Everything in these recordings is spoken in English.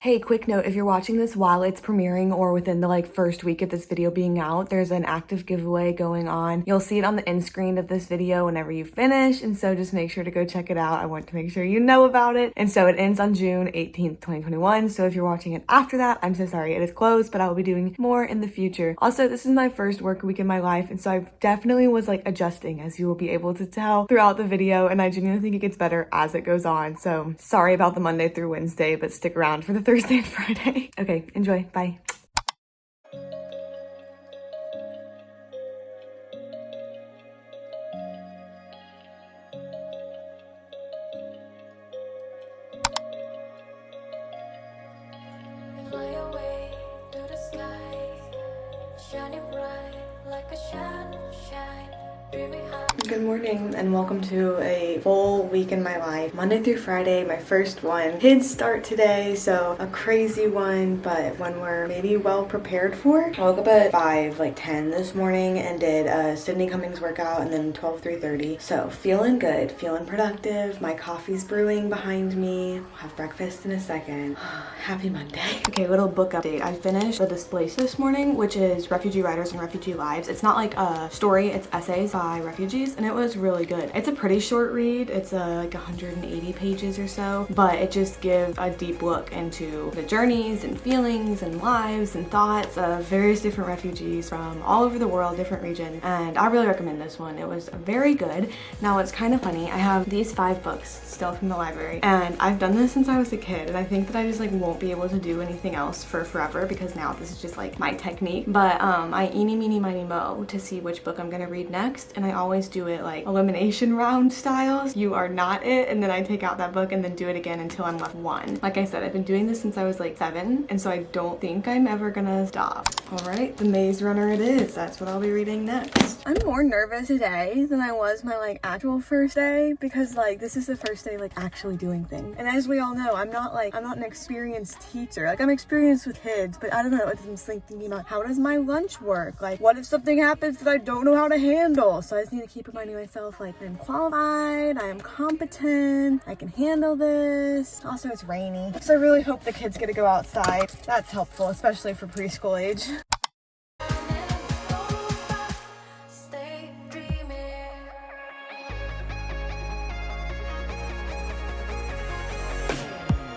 Hey, quick note, if you're watching this while it's premiering or within the first week of this video being out, there's an active giveaway going on. You'll see it on the end screen of this video whenever you finish, and so just make sure to go check it out. I want to make sure you know about it. And so it ends on June 18th, 2021. So if you're watching it after that, I'm so sorry, it is closed, but I will be doing more in the future. Also, this is my first work week in my life, and so I definitely was adjusting, as you will be able to tell throughout the video, and I genuinely think it gets better as it goes on. So sorry about the Monday through Wednesday, but stick around for the Thursday and Friday. Okay, enjoy. Bye. Fly away to the sky, shining bright like a sunshine, dreaming high. Good morning and welcome to a full week in my life. Monday through Friday, my first one. Kids start today, so a crazy one, but one we're maybe well prepared for. I woke up at 5:10 this morning and did a Sydney Cummings workout and then 3:30. So feeling good, feeling productive. My coffee's brewing behind me. I'll have breakfast in a second. Happy Monday. Okay, little book update. I finished The Displaced this morning, which is Refugee Writers and Refugee Lives. It's not like a story, it's essays by refugees, and it was really good. It's a pretty short read. It's 180 pages or so, but it just gives a deep look into the journeys and feelings and lives and thoughts of various different refugees from all over the world, different regions, and I really recommend this one. It was very good. Now, it's kind of funny. I have these 5 books still from the library, and I've done this since I was a kid, and I think that I just won't be able to do anything else for forever because now this is just my technique. But I eeny, meeny, miny, mo to see which book I'm gonna read next, and I always do it elimination round styles. You are not it, and then I take out that book and then do it again until I'm left one. Like I said, I've been doing this since I was 7, and so I don't think I'm ever gonna stop. All right, The Maze Runner it is. That's what I'll be reading next. I'm more nervous today than I was my actual first day because this is the first day actually doing things. And as we all know, I'm not an experienced teacher. I'm experienced with kids, but I don't know. I'm just thinking about how does my lunch work? What if something happens that I don't know how to handle? So I just need to keep reminding myself I'm qualified, I am competent, I can handle this. Also, it's rainy, so I really hope the kids get to go outside. That's helpful, especially for preschool age. Stay dreaming.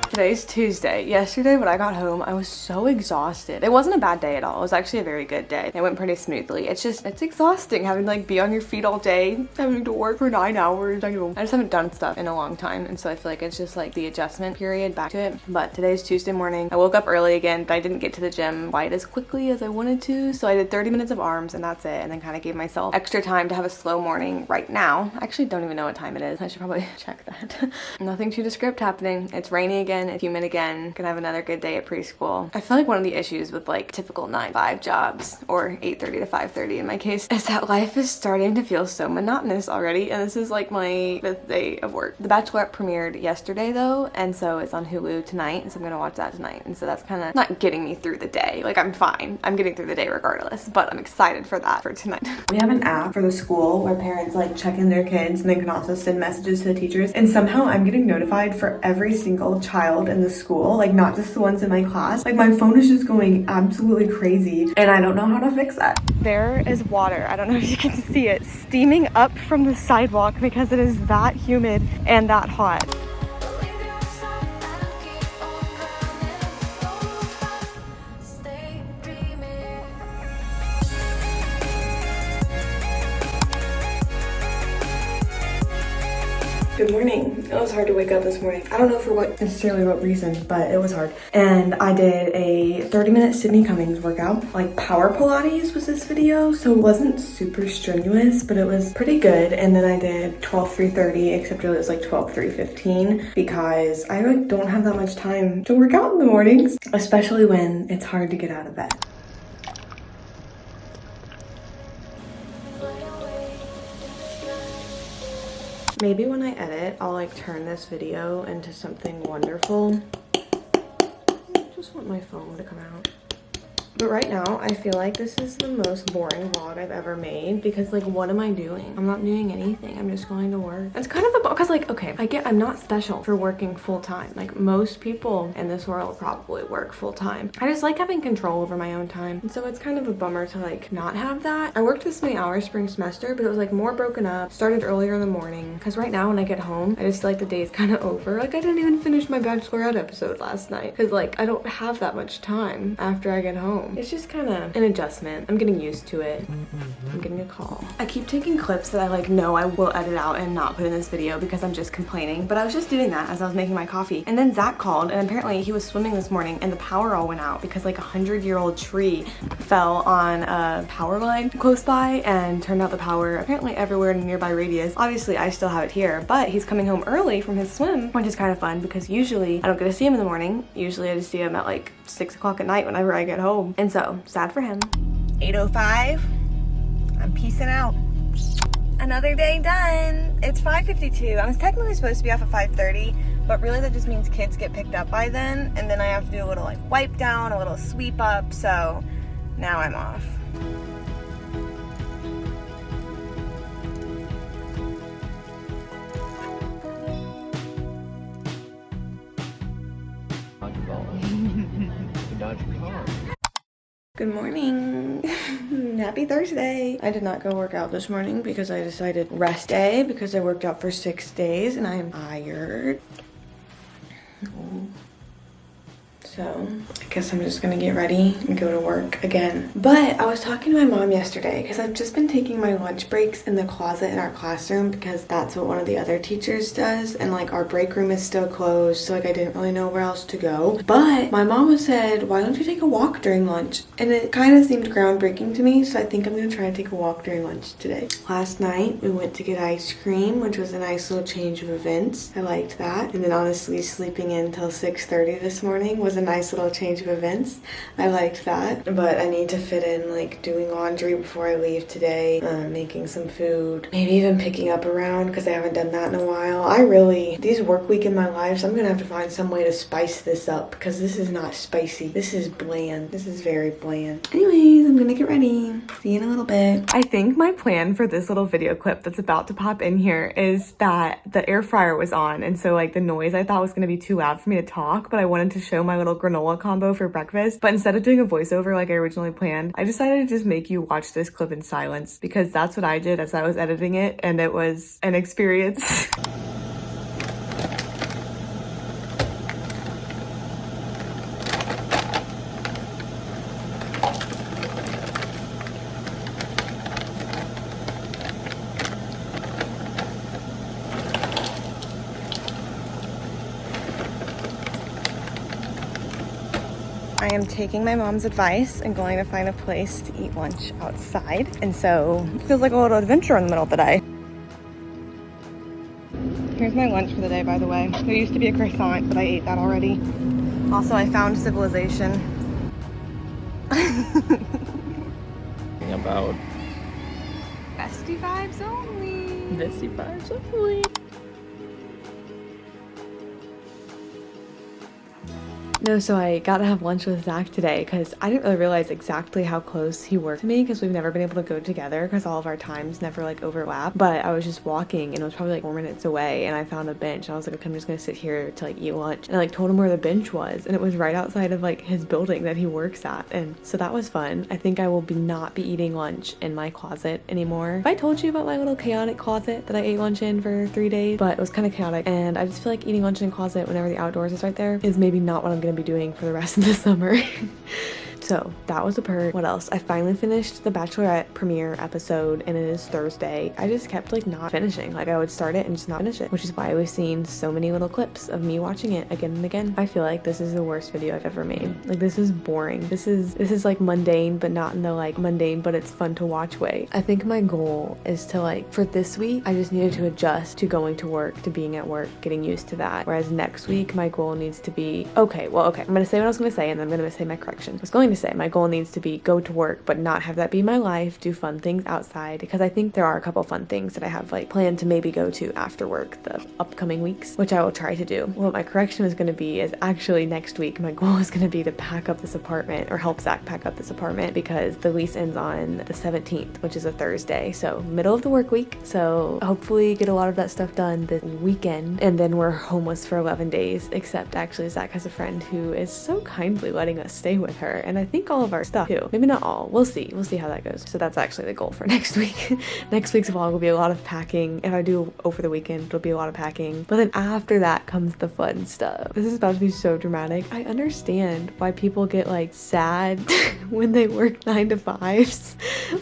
Today's Tuesday. Yesterday when I got home, I was so exhausted. It wasn't a bad day at all. It was actually a very good day. It went pretty smoothly. It's exhausting having to be on your feet all day, having to work for 9 hours. I just haven't done stuff in a long time, and so I feel it's just the adjustment period back to it. But today's Tuesday morning. I woke up early again, but I didn't get to the gym quite as quickly as I wanted to, so I did 30 minutes of arms and that's it, and then kind of gave myself extra time to have a slow morning right now. I actually don't even know what time it is. I should probably check that. Nothing too descript happening. It's rainy again. It's humid again. Gonna have another good day at preschool. I feel one of the issues with typical 9-to-5 jobs, or 8:30 to 5:30 in my case, is that life is starting to feel so monotonous already, and this is my 5th day of work. The Bachelorette premiered yesterday though, and so it's on Hulu tonight, so I'm gonna watch that tonight, and so that's kind of not getting me through the day. I'm fine. I'm getting through the day regardless, but I'm excited for that for tonight. We have an app for the school where parents check in their kids, and they can also send messages to the teachers, and somehow I'm getting notified for every single child in the school, not just the ones in my class. My phone is just going absolutely crazy, and I don't know how to fix that. There is water, I don't know if you can see it, steaming up from the sidewalk because it is that humid and that hot. Believe yourself and keep on running. Go back. Stay dreaming. Good morning. It was hard to wake up this morning. I don't know for what reason, but it was hard. And I did a 30-minute Sydney Cummings workout. Power Pilates was this video, so it wasn't super strenuous, but it was pretty good. And then I did 12-3:30, except really it was 12-3:15 because I don't have that much time to work out in the mornings, especially when it's hard to get out of bed. Maybe when I edit, I'll turn this video into something wonderful. I just want my phone to come out. But right now, I feel like this is the most boring vlog I've ever made because like, what am I doing? I'm not doing anything. I'm just going to work. It's kind of a, because like, okay, I'm not special for working full time. Like most people in this world probably work full time. I just like having control over my own time. And so it's kind of a bummer to like not have that. I worked this many hours spring semester, but it was like more broken up, started earlier in the morning. Because right now when I get home, I just feel like the day's kind of over. Like I didn't even finish my Bachelorette episode last night because like I don't have that much time after I get home. It's just kind of an adjustment. I'm getting used to it. I'm getting a call. I keep taking clips that I like know I will edit out and not put in this video because I'm just complaining. But I was just doing that as I was making my coffee. And then Zach called and apparently he was swimming this morning and the power all went out because like a 100-year-old tree fell on a power line close by and turned out the power apparently everywhere in a nearby radius. Obviously I still have it here, but he's coming home early from his swim, which is kind of fun because usually I don't get to see him in the morning. Usually I just see him at like 6 o'clock at night whenever I get home. And so sad for him. 8:05. I'm peacing out. Another day done. It's 5:52. I was technically supposed to be off at 5:30, but really that just means kids get picked up by then, and then I have to do a little like wipe down, a little sweep up, so now I'm off. Good morning. Happy Thursday. I did not go work out this morning because I decided rest day because I worked out for 6 days and I am tired. So I guess I'm just gonna get ready and go to work again. But I was talking to my mom yesterday because I've just been taking my lunch breaks in the closet in our classroom because that's what one of the other teachers does, and like our break room is still closed, so like I didn't really know where else to go. But my mom said, why don't you take a walk during lunch? And it kind of seemed groundbreaking to me, so I think I'm gonna try to take a walk during lunch today. Last night we went to get ice cream, which was a nice little change of events. I liked that. And then honestly sleeping in till 6:30 this morning was a nice little change of events. I liked that. But I need to fit in like doing laundry before I leave today, making some food, maybe even picking up around because I haven't done that in a while. These work week in my life, so I'm gonna have to find some way to spice this up because this is not spicy. This is bland. This is very bland. Anyways, I'm gonna get ready. See you in a little bit. I think my plan for this little video clip that's about to pop in here is that the air fryer was on, and so like the noise I thought was gonna be too loud for me to talk, but I wanted to show my little granola combo for breakfast. But instead of doing a voiceover like I originally planned, I decided to just make you watch this clip in silence because that's what I did as I was editing it, and it was an experience. I am taking my mom's advice and going to find a place to eat lunch outside. And so it feels like a little adventure in the middle of the day. Here's my lunch for the day, by the way. There used to be a croissant, but I ate that already. Also, I found civilization. About Bestie vibes only. bestie vibes only. No, so I got to have lunch with Zach today because I didn't really realize exactly how close he worked to me because we've never been able to go together because all of our times never like overlap. But I was just walking and it was probably like 4 minutes away and I found a bench and I was like, okay, I'm just gonna sit here to like eat lunch. And I like told him where the bench was and it was right outside of like his building that he works at. And so that was fun. I think I will not be eating lunch in my closet anymore. Have I told you about my little chaotic closet that I ate lunch in for 3 days? But it was kind of chaotic and I just feel like eating lunch in a closet whenever the outdoors is right there is maybe not what I'm gonna be doing for the rest of the summer. So that was a perk. What else? I finally finished the Bachelorette premiere episode and it is Thursday. I just kept like not finishing. Like I would start it and just not finish it, which is why we've seen so many little clips of me watching it again and again. I feel like this is the worst video I've ever made. Like this is boring. This is like mundane, but not in the like mundane but it's fun to watch way. I think my goal is to like, for this week, I just needed to adjust to going to work, to being at work, getting used to that. Whereas next week, my goal needs to be, I'm gonna say what I was gonna say and then I'm gonna say my correction. I was going to say, my goal needs to be go to work, but not have that be my life, do fun things outside, because I think there are a couple fun things that I have like planned to maybe go to after work the upcoming weeks, which I will try to do. What my correction is going to be is actually next week, my goal is going to be to pack up this apartment, or help Zach pack up this apartment, because the lease ends on the 17th, which is a Thursday, so middle of the work week. So hopefully get a lot of that stuff done this weekend, and then we're homeless for 11 days, except actually Zach has a friend who is so kindly letting us stay with her, and I think all of our stuff too. Maybe not all. We'll see how that goes. So that's actually the goal for next week. Next week's vlog will be a lot of packing. If I do over the weekend, it'll be a lot of packing, but then after that comes the fun stuff. This is about to be so dramatic. I understand why people get like sad when they work 9 to 5s.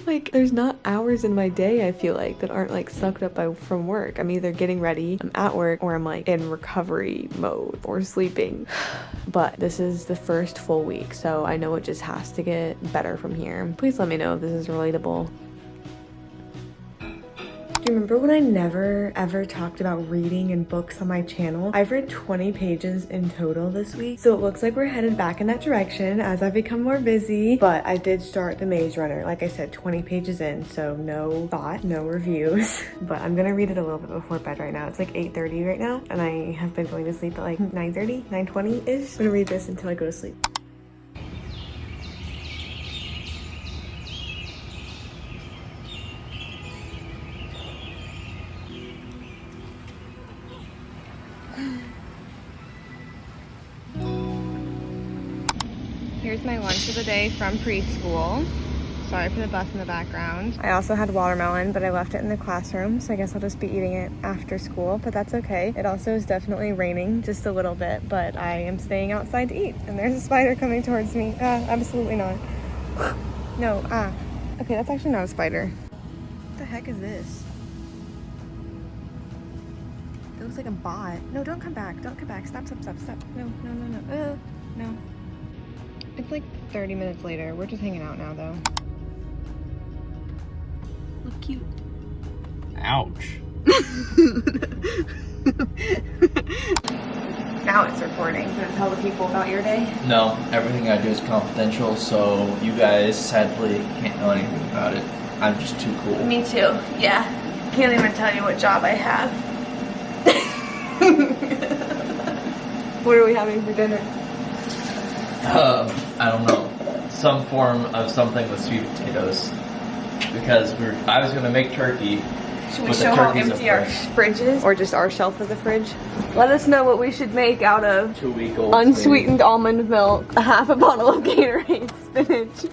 Like, there's not hours in my day I feel like that aren't like sucked up from work. I'm either getting ready, I'm at work, or I'm like in recovery mode or sleeping. But this is the first full week, so I know it just has to get better from here. Please let me know if this is relatable. Do you remember when I never ever talked about reading and books on my channel? I've read 20 pages in total this week, so it looks like we're headed back in that direction as I become more busy. But I did start The Maze Runner, like I said, 20 pages in, so no thought, no reviews. But I'm gonna read it a little bit before bed right now. It's like 8:30 right now, and I have been going to sleep at like 9:30, 9:20-ish. I'm gonna read this until I go to sleep. Here's my lunch of the day from preschool. Sorry for the bus in the background. I also had watermelon, but I left it in the classroom, so I guess I'll just be eating it after school, but that's okay. It also is definitely raining just a little bit, but I am staying outside to eat. And there's a spider coming towards me. Absolutely not. No, Okay, that's actually not a spider. What the heck is this? It looks like a bot. No, don't come back. Don't come back. Stop. No. No. It's like 30 minutes later. We're just hanging out now, though. Look cute. Ouch. Now it's recording. Gonna tell the people about your day? No, everything I do is confidential, so you guys sadly can't know anything about it. I'm just too cool. Me too. Yeah. Can't even tell you what job I have. What are we having for dinner? I don't know. Some form of something with sweet potatoes. Because I was gonna make turkey. Should we show how empty our fridge is? Or just our shelf of the fridge? Let us know what we should make out of 2-week-old unsweetened almond milk, a half a bottle of Gatorade spinach,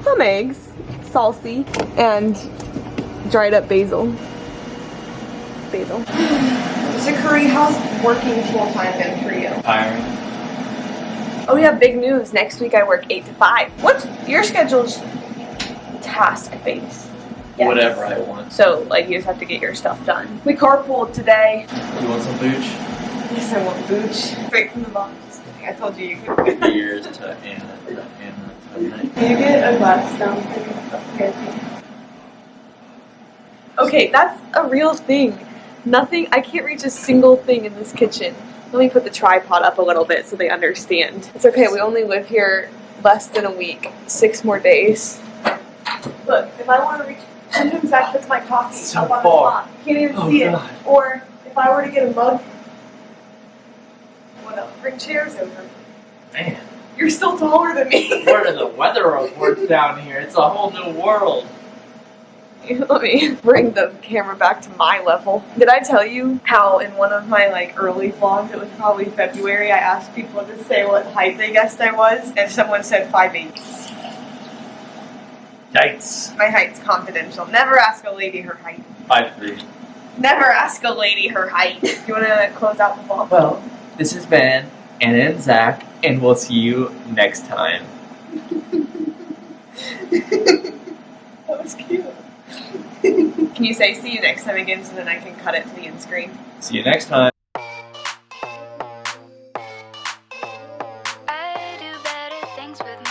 some eggs, salsi, and dried up basil. So Curry, how's working full-time been for you? Tiring. Oh, we have big news. Next week I work 8 to 5. What's your schedule's task-based? Yes. Whatever I want. So, like, you just have to get your stuff done. We carpooled today. You want some booch? Yes, I want booch. Straight from the box. I told you you could. Cheers to Anna tonight. Can you get a glass down here? Okay, that's a real thing. Nothing, I can't reach a single thing in this kitchen. Let me put the tripod up a little bit so they understand. It's okay, we only live here less than a week. 6 more days. Look, if I want to reach, sometimes Zach puts my coffee So up on the far. spot. Can't even see God. it. Or if I were to get a mug, what else? Bring chairs over. Man, You're still taller than me. what are the weather reports down here? It's a whole new world. Let me bring the camera back to my level. Did I tell you how in one of my like early vlogs, it was probably February, I asked people to say what height they guessed I was, and someone said 5'8". Yikes. My height's confidential. Never ask a lady her height. 5'3". Never ask a lady her height. You want to close out the vlog? Well, this has been Anna and Zach, and we'll see you next time. That was cute. Can you say see you next time again so then I can cut it to the end screen? See you next time. I do better things with